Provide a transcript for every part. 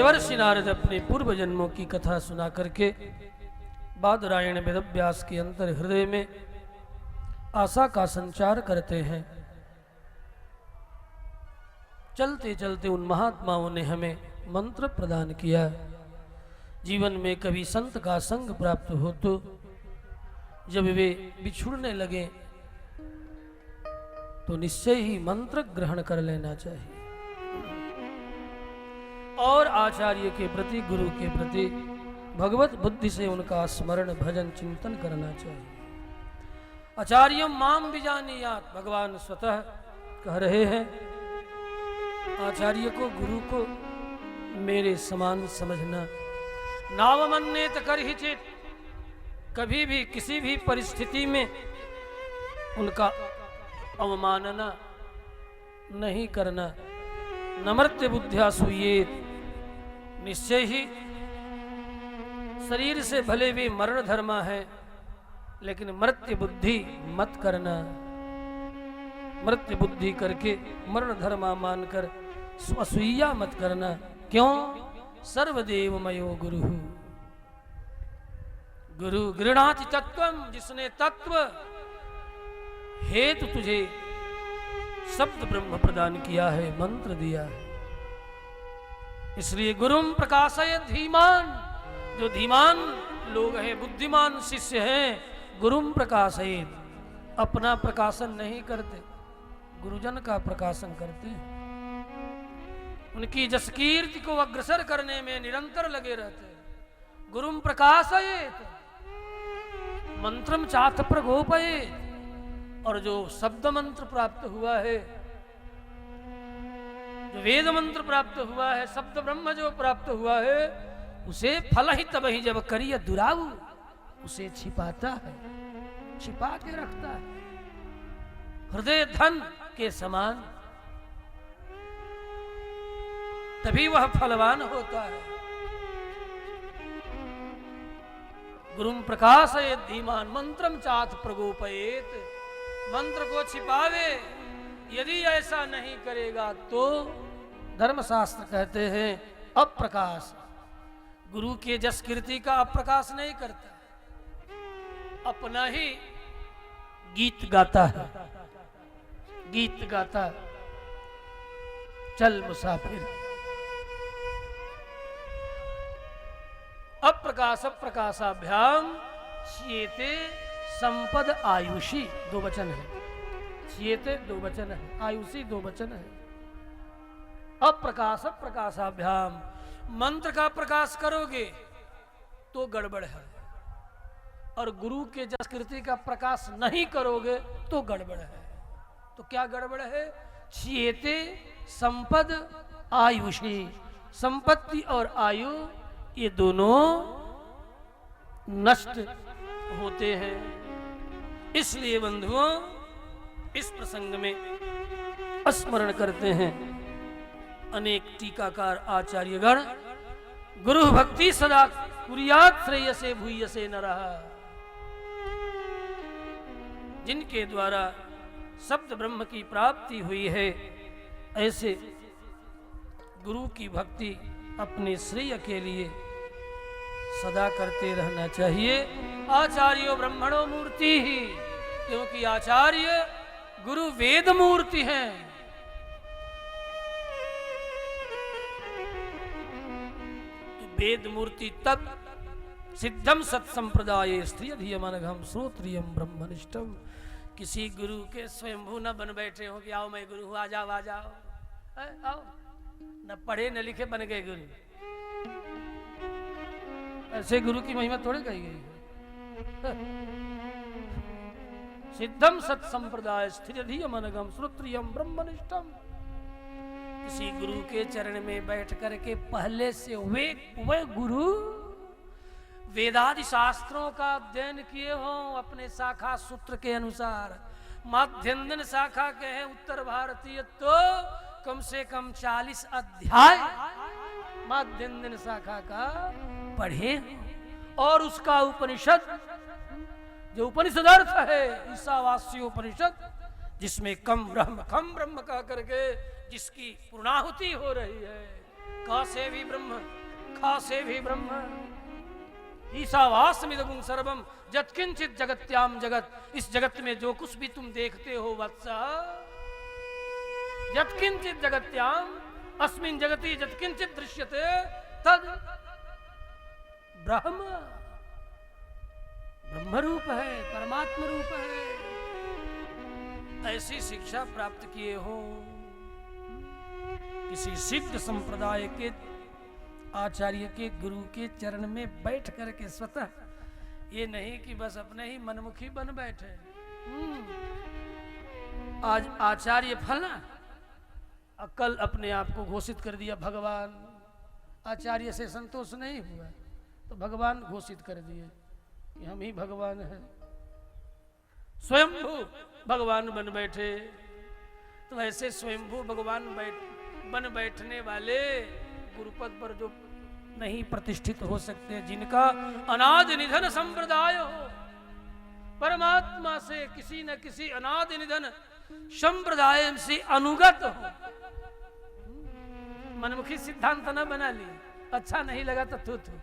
देवर्षि नारद अपने पूर्व जन्मों की कथा सुना करके बादरायण वेदव्यास के अंतर हृदय में आशा का संचार करते हैं। चलते चलते उन महात्माओं ने हमें मंत्र प्रदान किया। जीवन में कभी संत का संग प्राप्त हो तो जब वे बिछुड़ने लगे तो निश्चय ही मंत्र ग्रहण कर लेना चाहिए और आचार्य के प्रति, गुरु के प्रति भगवत बुद्धि से उनका स्मरण भजन चिंतन करना चाहिए। आचार्य माम विजानीयात, भगवान स्वतः कह रहे हैं आचार्य को, गुरु को मेरे समान समझना। नावमन्येत करहिचित, कभी भी किसी भी परिस्थिति में उनका अवमानना नहीं करना। नमर्त्य बुद्ध्या सूयेत, निश्चय ही शरीर से भले भी मरण धर्मा है लेकिन मृत्य बुद्धि मत करना। मृत्य बुद्धि करके मरण धर्मा मानकर असूया मत करना। क्यों? सर्वदेवमयो गुरु, गुरु गृणाति तत्वम, जिसने तत्व हेतु तुझे शब्द ब्रह्म प्रदान किया है, मंत्र दिया है। इसलिए गुरुम प्रकाशय धीमान, जो धीमान लोग हैं, बुद्धिमान शिष्य हैं, गुरुम प्रकाशय, अपना प्रकाशन नहीं करते, गुरुजन का प्रकाशन करते हैं। उनकी जस कीर्ति को अग्रसर करने में निरंतर लगे रहते हैं। गुरुम प्रकाशयेत मंत्रम चाथ प्रगोपयेत, और जो शब्द मंत्र प्राप्त हुआ है, जो वेद मंत्र प्राप्त हुआ है, शब्द ब्रह्म जो प्राप्त हुआ है, उसे फल ही तब ही जब करिय दुराऊ, उसे छिपाता है, छिपा के रखता है हृदय धन के समान, तभी वह फलवान होता है। गुरुम प्रकाशयेत धीमान मंत्रम चाथ प्रगोपयेत, मंत्र को छिपावे। यदि ऐसा नहीं करेगा तो धर्मशास्त्र कहते हैं अप्रकाश, गुरु के जस कीर्ति का अप्रकाश नहीं करता, अपना ही गीत गाता है, गीत गाता चल मुसाफिर। अप्रकाश अप्रकाशाभ्याम श्येते संपद आयुषी, दो वचन है। श्येते दो वचन है, आयुषी दो वचन है। अप्रकाश अप्रकाशाभ्याम, मंत्र का प्रकाश करोगे तो गड़बड़ है, और गुरु के जस कीर्ति का प्रकाश नहीं करोगे तो गड़बड़ है। तो क्या गड़बड़ है? श्येते संपद आयुषी, संपत्ति और आयु ये दोनों नष्ट होते हैं। इसलिए बंधुओं, इस प्रसंग में स्मरण करते हैं अनेक टीकाकार आचार्यगण, गुरु भक्ति सदा कुर्यात् श्रेयसे भूयसे नरः, जिनके द्वारा शब्द ब्रह्म की प्राप्ति हुई है, ऐसे गुरु की भक्ति अपने श्रेय के लिए सदा करते रहना चाहिए। आचार्यो ब्रह्मणो मूर्ति ही, क्योंकि आचार्य गुरु वेद मूर्ति हैं। वेद मूर्ति तब सिद्धम सत्संप्रदाय स्त्रिय धियमनघम श्रोत्रियम ब्रह्मनिष्ठम। किसी गुरु के स्वयंभू न बन बैठे हो कि आओ मैं गुरु हूं, आ जाओ आ जाओ, आओ, न पढ़े न लिखे बन गए गुरु। ऐसे गुरु की महिमा थोड़ी कही गई है। सिद्धम सत्संप्रदाय स्थिर धियमनघम श्रोत्रियम ब्रह्मनिष्ठम। किसी गुरु के चरण में बैठ करके पहले से वे गुरु वेदादि शास्त्रों का अध्ययन किए हो अपने शाखा सूत्र के अनुसार, माध्यन्दिन शाखा के हैं उत्तर भारतीय, तो कम से कम 40 अध्याय माध्यन्दिन शाखा का पढ़े, और उसका उपनिषद जो उपनिषद अर्थ है ईशावास्य उपनिषद, जिसमें कम ब्रह्म कह करके जिसकी पूर्णाहुति हो रही है, का से भी ब्रह्म, खा से भी ब्रह्म, ईशावास्यमिदं सर्वम यत्किंचित जगत्याम जगत। इस जगत में जो कुछ भी तुम देखते हो वत्स, यत्किंचित जगत्याम अस्मिन् जगति यत्किंचित दृश्यते तद ब्रह्म, ब्रह्म रूप है, परमात्मा रूप है। ऐसी शिक्षा प्राप्त किए हो किसी सिद्ध संप्रदाय के आचार्य के, गुरु के चरण में बैठ करके स्वतः, ये नहीं कि बस अपने ही मनमुखी बन बैठे। आज आचार्य फलना, कल अपने आप को घोषित कर दिया भगवान। आचार्य से संतोष नहीं हुआ तो भगवान घोषित कर दिए कि हम ही भगवान हैं। स्वयंभू भगवान बन बैठे। तो ऐसे स्वयंभू भगवान बन बैठने वाले गुरुपद पर जो नहीं प्रतिष्ठित हो सकते, जिनका अनादि निधन संप्रदाय हो, परमात्मा से किसी न किसी अनादि निधन संप्रदाय से अनुगत हो, मनमुखी सिद्धांत न बना ली, अच्छा नहीं लगा तो थू थू।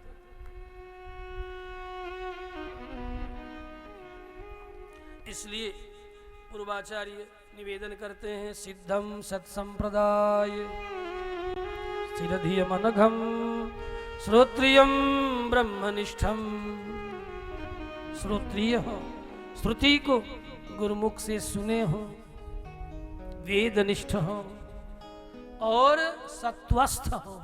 इसलिए पूर्वाचार्य निवेदन करते हैं, सिद्धम सत्संप्रदाय स्थिरधियमनघम श्रोत्रियम ब्रह्मनिष्ठम। श्रोत्रिय हो, श्रुति को गुरुमुख से सुने हो, वेदनिष्ठ हो और सत्वस्थ हो।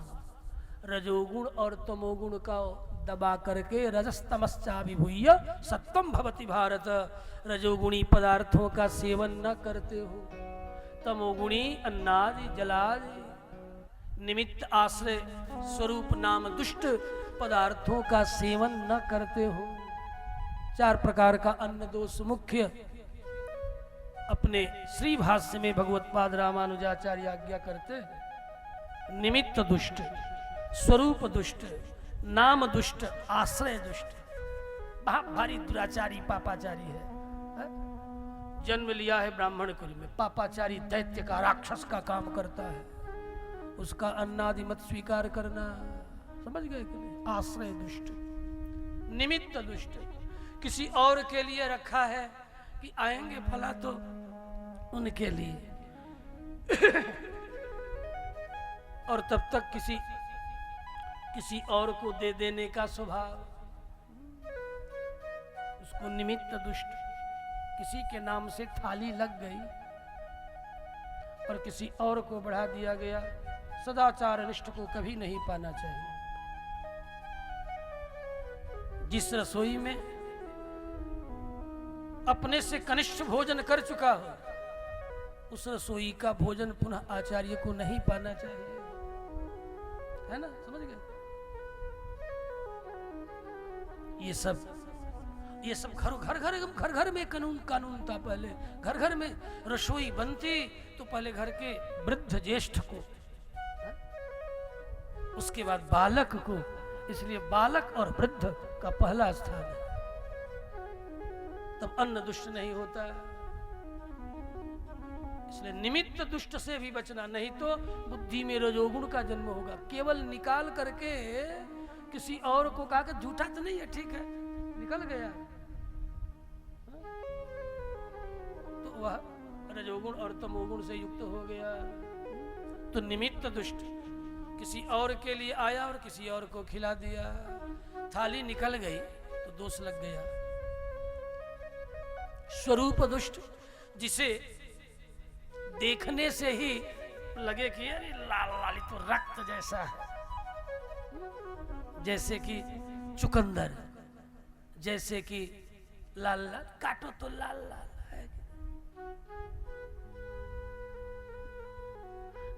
रजोगुण और तमोगुण का दबा करके रजस्तमश्चाभिभूय सत्वम भवति भारत। रजोगुणी पदार्थों का सेवन न करते हो, तमोगुणी अन्नादि जलादि निमित्त आश्रय स्वरूप नाम दुष्ट पदार्थों का सेवन न करते हो। 4 प्रकार का अन्न दोष मुख्य अपने श्री भाष्य में भगवत्पाद रामानुजाचार्य आज्ञा करते हैं। निमित्त दुष्ट, स्वरूप दुष्ट, नाम दुष्ट, आश्रय दुष्ट। भारी दुराचारी पापाचारी है। जन्म लिया है ब्राह्मण कुल में, पापाचारी दैत्य का, राक्षस का काम करता है, उसका अन्नादि मत स्वीकार करना। समझ गए कि नहीं? आश्रय दुष्ट, निमित्त दुष्ट, किसी और के लिए रखा है कि आएंगे फला तो उनके लिए और तब तक किसी और को दे देने का स्वभाव, उसको निमित्त दुष्ट। किसी के नाम से थाली लग गई और किसी और को बढ़ा दिया गया, सदाचार निष्ठ को कभी नहीं पाना चाहिए। जिस रसोई में अपने से कनिष्ठ भोजन कर चुका हो, उस रसोई का भोजन पुनः आचार्य को नहीं पाना चाहिए, है ना? समझ गए? ये सब घर में कानून था। पहले घर में रसोई बनती तो पहले घर के वृद्ध ज्येष्ठ को, उसके बाद बालक को। इसलिए बालक और वृद्ध का पहला स्थान है, तब अन्न दुष्ट नहीं होता। इसलिए निमित्त दुष्ट से भी बचना, नहीं तो बुद्धि में रजोगुण का जन्म होगा। केवल निकाल करके किसी और को कहा कि झूठा तो नहीं है, ठीक है, निकल गया, तो वह रजोगुण और तमोगुण से युक्त हो गया। तो निमित्त दुष्ट किसी और के लिए आया और किसी और को खिला दिया, थाली निकल गई तो दोष लग गया। स्वरूप दुष्ट, जिसे देखने से ही लगे कि अरे लाल लाली तो रक्त जैसा है, जैसे कि चुकंदर, जैसे कि लाल लाल, काटो तो लाल लाल है।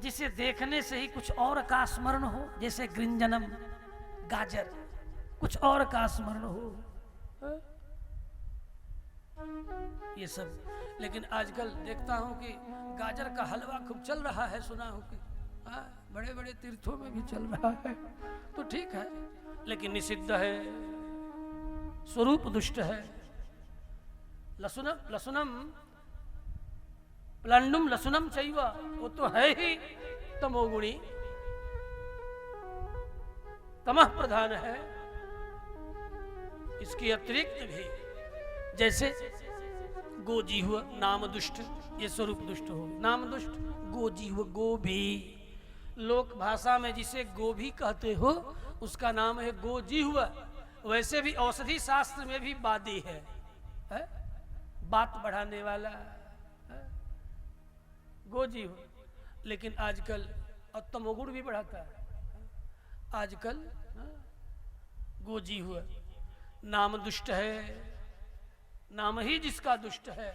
जिसे देखने से ही कुछ और का स्मरण हो, जैसे गृंजनम, गाजर, कुछ और का स्मरण हो, ये सब। लेकिन आजकल देखता हूं कि गाजर का हलवा खूब चल रहा है, सुना हूं कि बड़े बड़े तीर्थों में भी चल रहा है, तो ठीक है, लेकिन निषिद्ध है, स्वरूप दुष्ट है। लसुनम प्लांडुम लसुनम चैव, वो तो है ही तमोगुणी। तमः प्रधान है। इसके अतिरिक्त भी जैसे गोजी हुआ नाम दुष्ट, ये स्वरूप दुष्ट हो, नाम दुष्ट। गोजी हुआ गोभी, लोक भाषा में जिसे गोभी कहते हो उसका नाम है गोजी हुआ। वैसे भी औषधि शास्त्र में भी वादी है, बात बढ़ाने वाला है? गोजी हुआ। लेकिन आजकल और तमोगुण भी बढ़ाता है आजकल। गोजी हुआ नाम दुष्ट है, नाम ही जिसका दुष्ट है,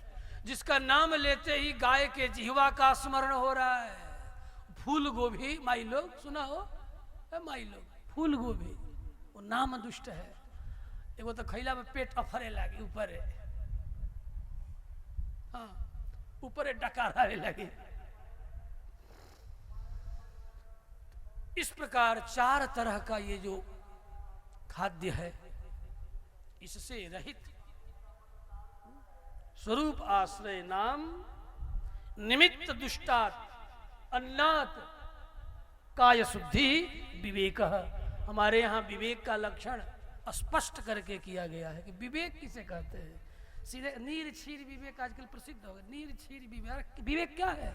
जिसका नाम लेते ही गाय के जिह्वा का स्मरण हो रहा है। फूल गोभी, माई लोग सुना हो, माई लोग फूल गोभी, वो नाम दुष्ट है। एगो तो खैला में पेट अफरे लागे, ऊपर है, हाँ ऊपर डकारावे लगे। इस प्रकार चार तरह का ये जो खाद्य है, इससे रहित स्वरूप आश्रय नाम निमित्त दुष्टात अन्नात काय शुद्धि विवेक। हमारे यहाँ विवेक का लक्षण स्पष्ट करके किया गया है कि विवेक किसे कहते हैं। सीधे नीर क्षीर विवेक आजकल प्रसिद्ध हो गया। नीर क्षीर विवेक, विवेक क्या है?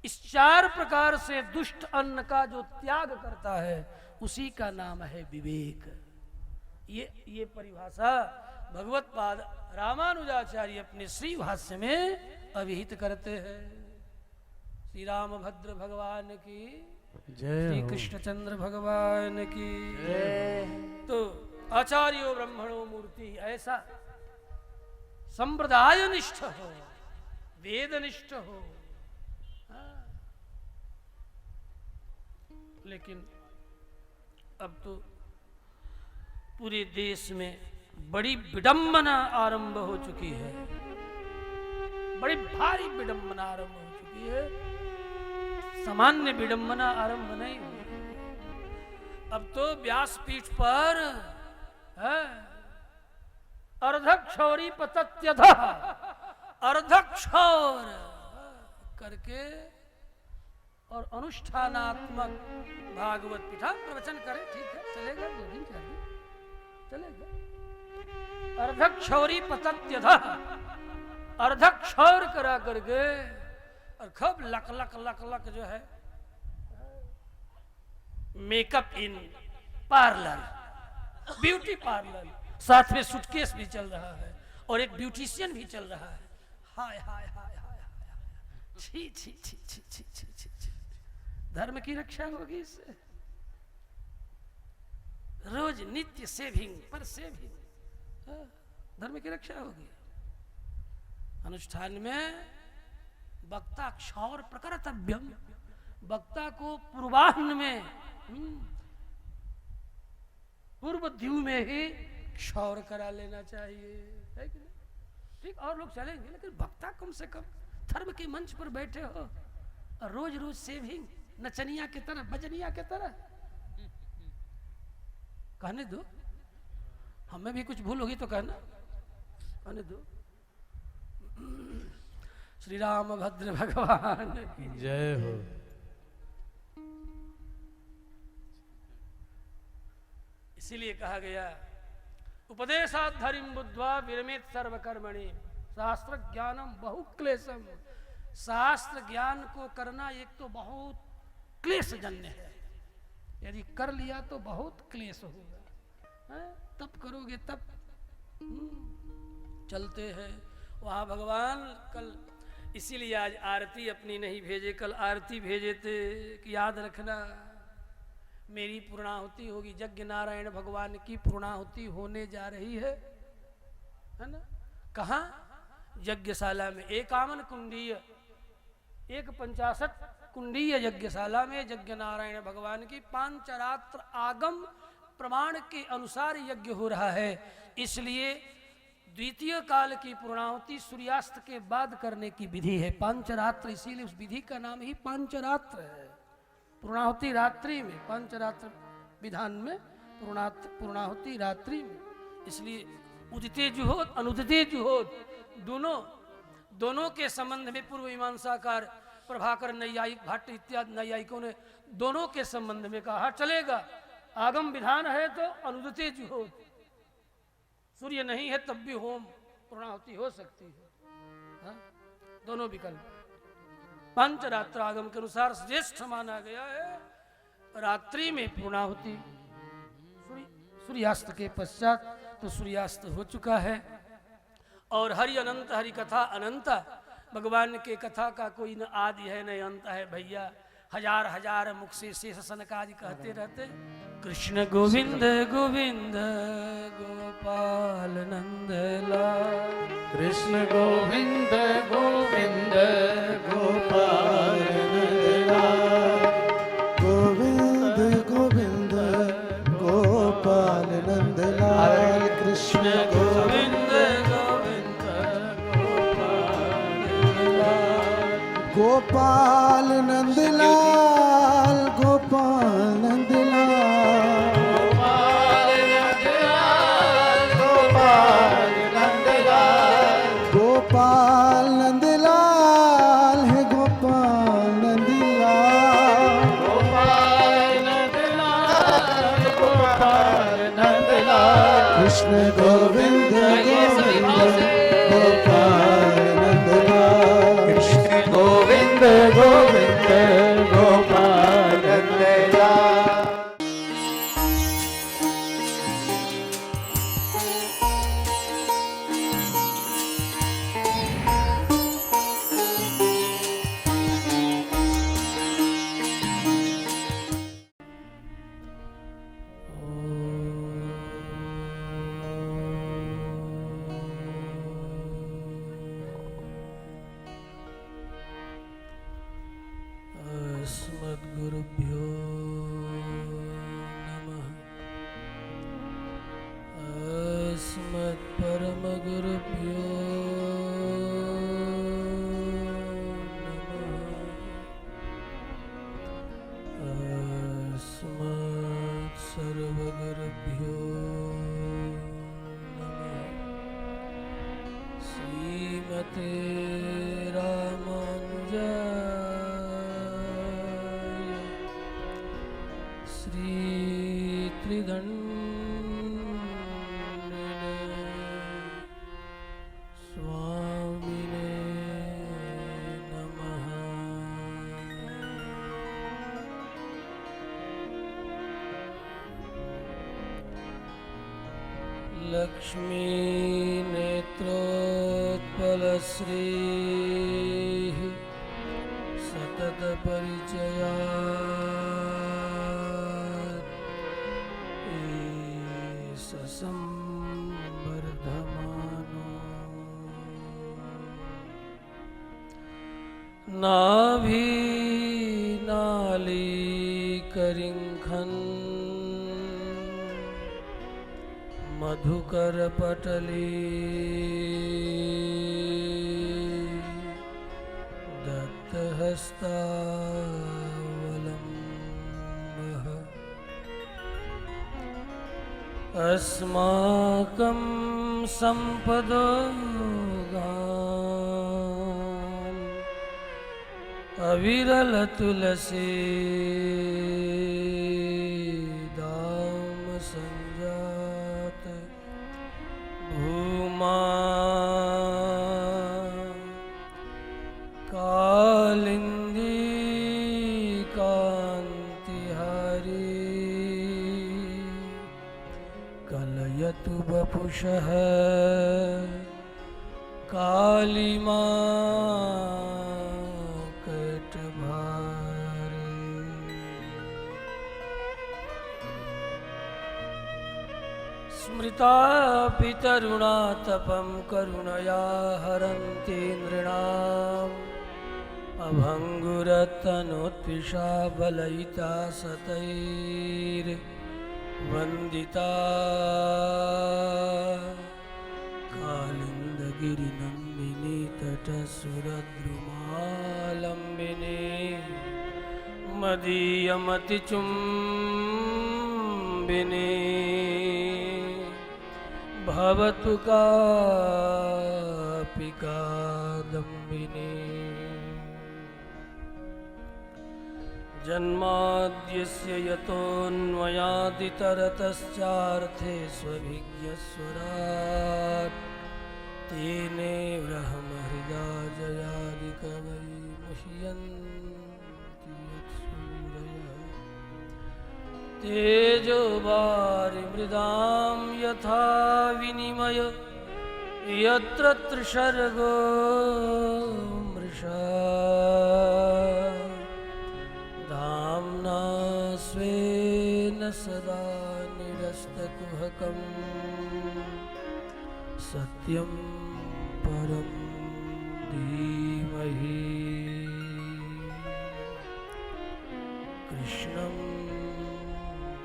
इस चार प्रकार से दुष्ट अन्न का जो त्याग करता है उसी का नाम है विवेक। ये परिभाषा भगवत पाद रामानुजाचार्य अपने श्री भाष्य में अभिहित करते हैं। श्री रामभद्र भगवान की जय, श्री कृष्णचंद्र भगवान की जय। तो आचार्यो ब्रह्मणो मूर्ति ऐसा संप्रदाय निष्ठ हो, वेद निष्ठ हो। लेकिन अब तो पूरे देश में बड़ी विडंबना आरंभ हो चुकी है, बड़ी भारी विडंबना आरंभ हो चुकी है। सामान्य विडंबना आरंभ नहीं हुई। अब तो व्यासपीठ पर अर्धक्षौरी पतत्यध अर्धक्षौर करके और अनुष्ठानात्मक भागवत पीठा प्रवचन करें, ठीक है, चलेगा, 2 दिन 4 दिन चलेगा। अर्धक्षौरी पतत्यध अर्धक्षौर करा करके और खूब लक लक लक लक जो है मेकअप इन पार्लर, ब्यूटी पार्लर, साथ में सूटकेस भी चल रहा है और एक ब्यूटिशियन भी चल रहा है। हाय हाय हाय हाय हाय, छी छी छी छी छी छी छी छी। धर्म की रक्षा होगी इससे? रोज नित्य सेविंग पर सेविंग, धर्म की रक्षा होगी? अनुष्ठान में वक्ता क्षौर प्रकर्तव्यम, वक्ता को पूर्वाह्न में पूर्व द्यू में ही क्षौर करा लेना चाहिए, है कि नहीं? ठीक, और लोग चलेंगे, लेकिन वक्ता कम से कम धर्म के मंच पर बैठे हो और रोज रोज सेविंग नचनिया की तरह, बजनिया की तरह। कहने दो, हमें भी कुछ भूल होगी तो कहना, कहने दो। श्री रामभद्र भगवान की जय हो। इसीलिए कहा गया उपदेशात् धर्म बुद्ध्वा विरमेत सर्वकर्मणि शास्त्र ज्ञानम बहु क्लेशम। शास्त्र ज्ञान को करना एक तो बहुत क्लेशजन्य है, यदि कर लिया तो बहुत क्लेश होगा। तब करोगे तब चलते हैं वहाँ भगवान। कल इसीलिए आज आरती अपनी नहीं भेजे, कल आरती भेजे थे कि याद रखना मेरी पूर्णाहुति होगी, यज्ञ नारायण भगवान की पूर्णाहुति होने जा रही है ना? कहाँ? यज्ञशाला में, 51 कुंडीय 150 कुंडीय यज्ञशाला में यज्ञ नारायण भगवान की पांचरात्र आगम प्रमाण के अनुसार यज्ञ हो रहा है। इसलिए द्वितीय काल की पूर्णाहुति सूर्यास्त के बाद करने की विधि है, पांचरात्र। इसीलिए उस विधि का नाम ही पांचरात्र है। पूर्णाहुति रात्रि में, पांचरात्र विधान में पूर्णाहुति रात्रि में। इसलिए उदिते जुहोत अनुदिते जुहोत दोनों के संबंध में पूर्व मीमांसाकार प्रभाकर नैयायिक भट्ट इत्यादि नैयायिकों ने दोनों के संबंध में कहा चलेगा, आगम विधान है तो अनुदते जुहोत, सूर्य नहीं है तब भी होम पूर्णाहुति हो सकती है। हाँ? दोनों विकल्प पंचरात्र आगम के अनुसार श्रेष्ठ माना गया है रात्रि में पूर्णाहुति। सूर्यास्त के पश्चात तो सूर्यास्त हो चुका है और हरि अनंत, हरि कथा अनंत। भगवान के कथा का कोई न आदि है न अंत है भैया। हजार हजार मुख से शेष सनकादि कहते रहते। कृष्ण गोविंद गोविंद गोपाल नंद लाल, कृष्ण गोविंद गोविंद गोपाल नंद लाल, गोविंद गोविंद गोपाल नंद लाल, कृष्ण गोविंद गोविंद गोपाल नंद लाल, गोपाल नंद लाल, गोपाल नंद लाल है गोपाल नंद लाल, गोपाल नंद लाल, गोपाल नंद लाल, कृष्ण गोविंद गोविंद गोपाल नंद लाल, कृष्ण गोविंद गोविंद गोपाल नंद लाल। अस्मद्गुरुभ्यो नमः। अस्मत्परमगुरुभ्यो नमः। अस्मत्सर्वगुरुभ्यो नमः। श्रीमते रामानुजाय श्री त्रिदण्डिने स्वामिने नमः। लक्ष्मी नेत्रोत्पलश्रीः सतत परिचयात् ईश संवर्धमानो नाभिनालीकरिङ्खन् मधुकरपटली दत्तहस्तावलम्बः अस्माकं सम्पदोगान् अविरलतुलसी दाम संजात भूमा कालिंदी कांतिहारी कलयतु बपुषः कालिमा स्मृता पितरुणा तपं करुणया हरन्ति नृणाम् अभङ्गुरतनोत्विषा बलयिता सतैर्वन्दिता कालिन्दगिरिनन्दिनी तटसुरद्रुमालम्बिनी मदीयमतिचुम्बिनी भवतु कापि कादम्बिनी। जन्माद्यस्य यतोऽन्वयादितरतश्चार्थे स्वभिज्ञस्वराट् तेने ब्रह्महृदाजयादिकवै मुह्यन्ति यत्सूरयः तेजो वारिमृदां यथा विनिमय यत्र त्रिसर्गो मृषा धाम्ना स्वेन सदा निरस्तकुहकं सत्यं परं धीमहि कृष्णं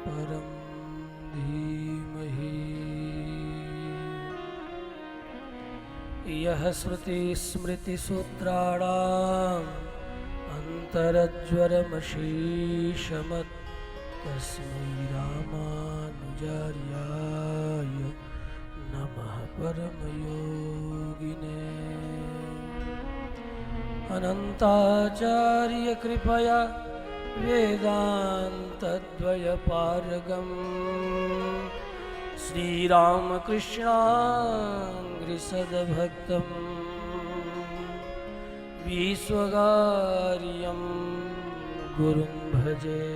परं धीमहि यः श्रुतिस्मृतिसूत्राणाम् अन्तरज्वरमशीषमत् तस्मै रामानुजार्याय नमः परमयोगिने अनन्ताचार्यकृपया वेदान्तद्वयपारगम् श्रीरामकृष्णाङ्घ्रिसदभक्तम् विश्वगार्यं गुरुं भजे।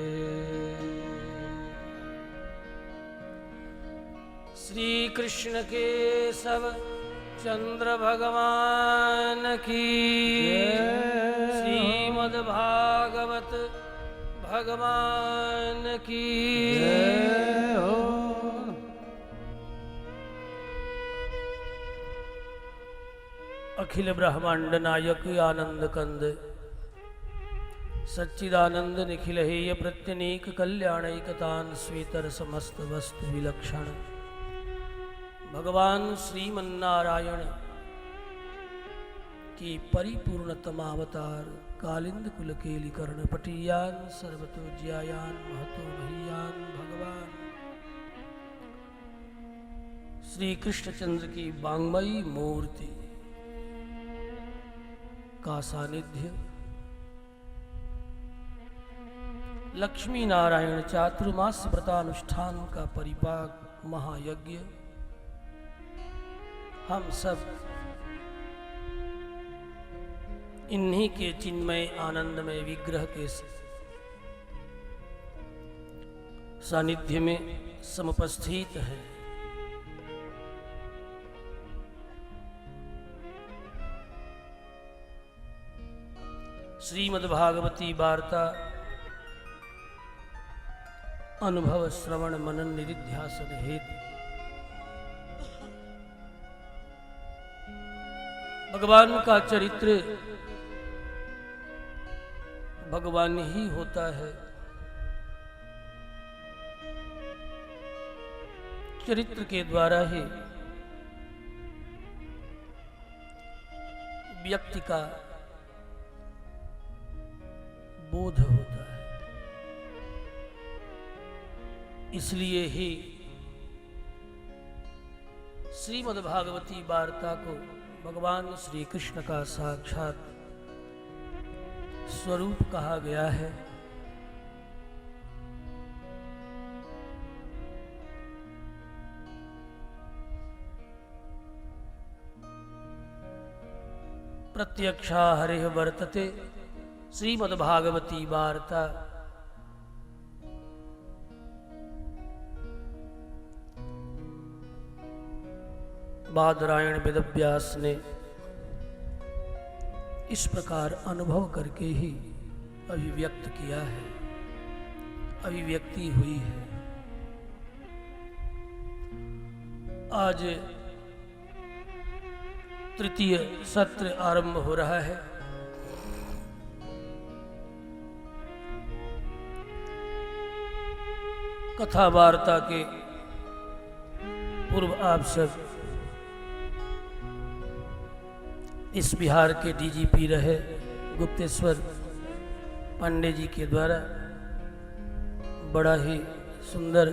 श्री कृष्ण केशव चंद्र भगवान की श्रीमद्भागवत भगवान की अखिल ब्रह्मांड नायक आनंद कंद सच्चिदानंद निखिल हेय प्रत्यनीक कल्याणैकतान स्वीतर समस्त वस्तु विलक्षण भगवान श्रीमन्नारायण की परिपूर्णतम अवतार कालिंद कुल केली कर्ण पटियान सर्वतो ज्यायान महतो भैयान भगवान श्री कृष्णचंद्र की वांग्मयी मूर्ति का सानिध्य लक्ष्मी नारायण चातुर्मास व्रतानुष्ठान का परिपाक महायज्ञ हम सब इन्हीं के चिन्मय आनंदमय विग्रह के सानिध्य में समुपस्थित है। श्रीमद्भागवती वार्ता अनुभव श्रवण मनन निधिध्यासन हेतु भगवान का चरित्र भगवान ही होता है। चरित्र के द्वारा ही व्यक्ति का बोध होता है। इसलिए ही श्रीमद्भागवती वार्ता को भगवान श्री कृष्ण का साक्षात स्वरूप कहा गया है। प्रत्यक्षा हरिः वर्तते श्रीमद्भागवती वार्ता बादरायण वेदव्यास ने इस प्रकार अनुभव करके ही अभिव्यक्त किया है, अभिव्यक्ति हुई है। आज तृतीय सत्र आरंभ हो रहा है। कथा वार्ता के पूर्व आप सब इस बिहार के डीजीपी रहे गुप्तेश्वर पांडे जी के द्वारा बड़ा ही सुंदर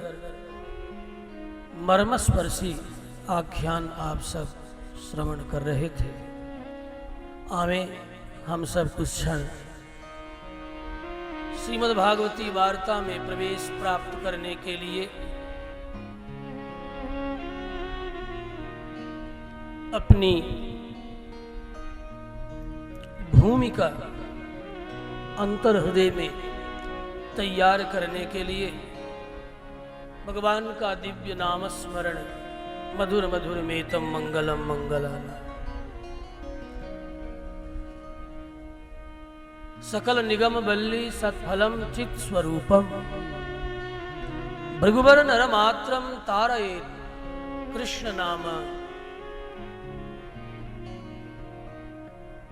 मर्मस्पर्शी आख्यान आप सब श्रवण कर रहे थे। आवे हम सब कुछ क्षण श्रीमद् भागवती वार्ता में प्रवेश प्राप्त करने के लिए अपनी भूमिका अंतर हृदय में तैयार करने के लिए भगवान का दिव्य नाम स्मरण मधुर मधुर मेतम मंगलम मंगलाना सकल निगम बल्ली सत्फलम चित स्वरूपम भृगुवर नर मात्रम तारयेत कृष्ण नाम।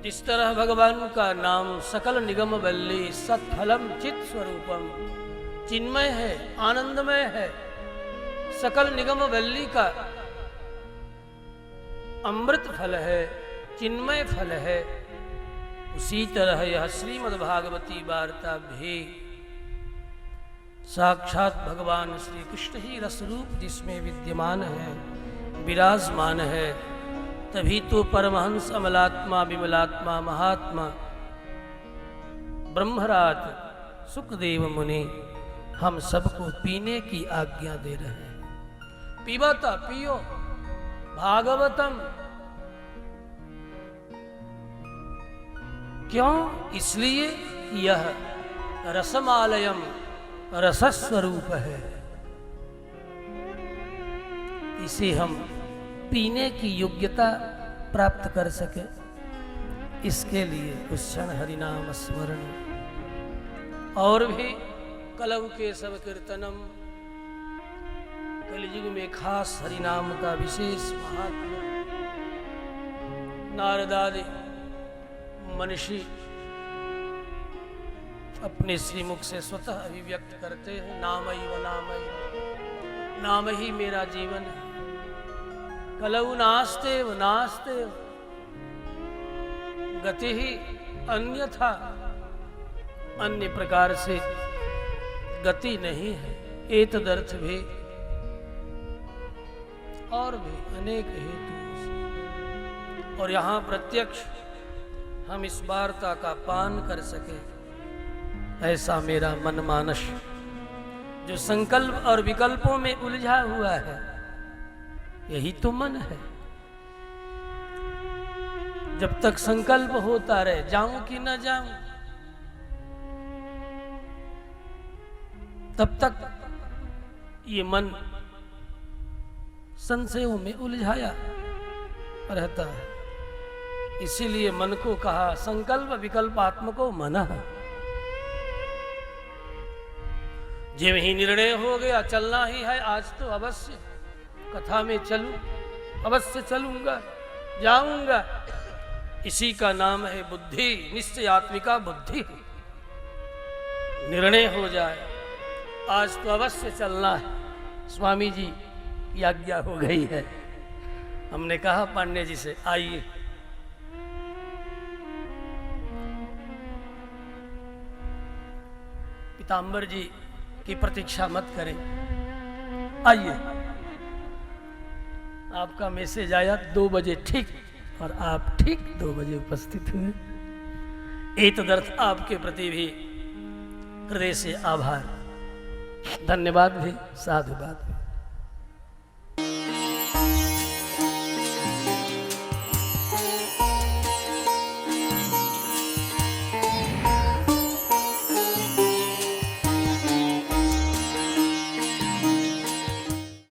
जिस तरह भगवान का नाम सकल निगम बल्ली सत्फलम चित स्वरूपम चिन्मय है, आनंदमय है, सकल निगम बल्ली का अमृत फल है, चिन्मय फल है, उसी तरह यह श्रीमद् भागवती वार्ता भी साक्षात भगवान श्री कृष्ण ही रसरूप जिसमें विद्यमान है, विराजमान है। तभी तो परमहंस अमलात्मा विमलात्मा महात्मा ब्रह्मराज सुखदेव मुनि हम सबको पीने की आज्ञा दे रहे हैं। पीबता पियो भागवतम। क्यों? इसलिए यह रसमालयम रसस्वरूप है, इसे हम पीने की योग्यता प्राप्त कर सके, इसके लिए उस क्षण हरिनाम स्मरण और भी कलव के सब कीर्तनम। कलियुग में खास हरिनाम का विशेष महात्मा। नारदादि मनीषी अपने श्रीमुख से स्वतः अभिव्यक्त करते हैं, नामई व नामई, नाम ही मेरा जीवन है। कलऊ नास्तेव नास्तेव गति ही अन्यथा, अन्य प्रकार से गति नहीं है। एतदर्थ भी और भी अनेक हेतु से। और यहाँ प्रत्यक्ष हम इस वार्ता का पान कर सके, ऐसा मेरा मन मानस जो संकल्प और विकल्पों में उलझा हुआ है, यही तो मन है। जब तक संकल्प होता रहे जाऊं कि न जाऊं, तब तक ये मन संशयों में उलझाया रहता है। इसीलिए मन को कहा संकल्प विकल्पात्मको मन। जब ही निर्णय हो गया चलना ही है, आज तो अवश्य कथा में चलूं, अवश्य चलूंगा, जाऊंगा, इसी का नाम है बुद्धि, निश्चयात्मिका बुद्धि। निर्णय हो जाए आज तो अवश्य चलना है, स्वामी जी की आज्ञा हो गई है। हमने कहा पांडे जी से आइए, पीताम्बर जी की प्रतीक्षा मत करें, आइए। आपका मैसेज आया 2 बजे ठीक, और आप ठीक 2 बजे उपस्थित हुए। एतदर्थ आपके प्रति भी हृदय से आभार, धन्यवाद भी, साधुवाद भी।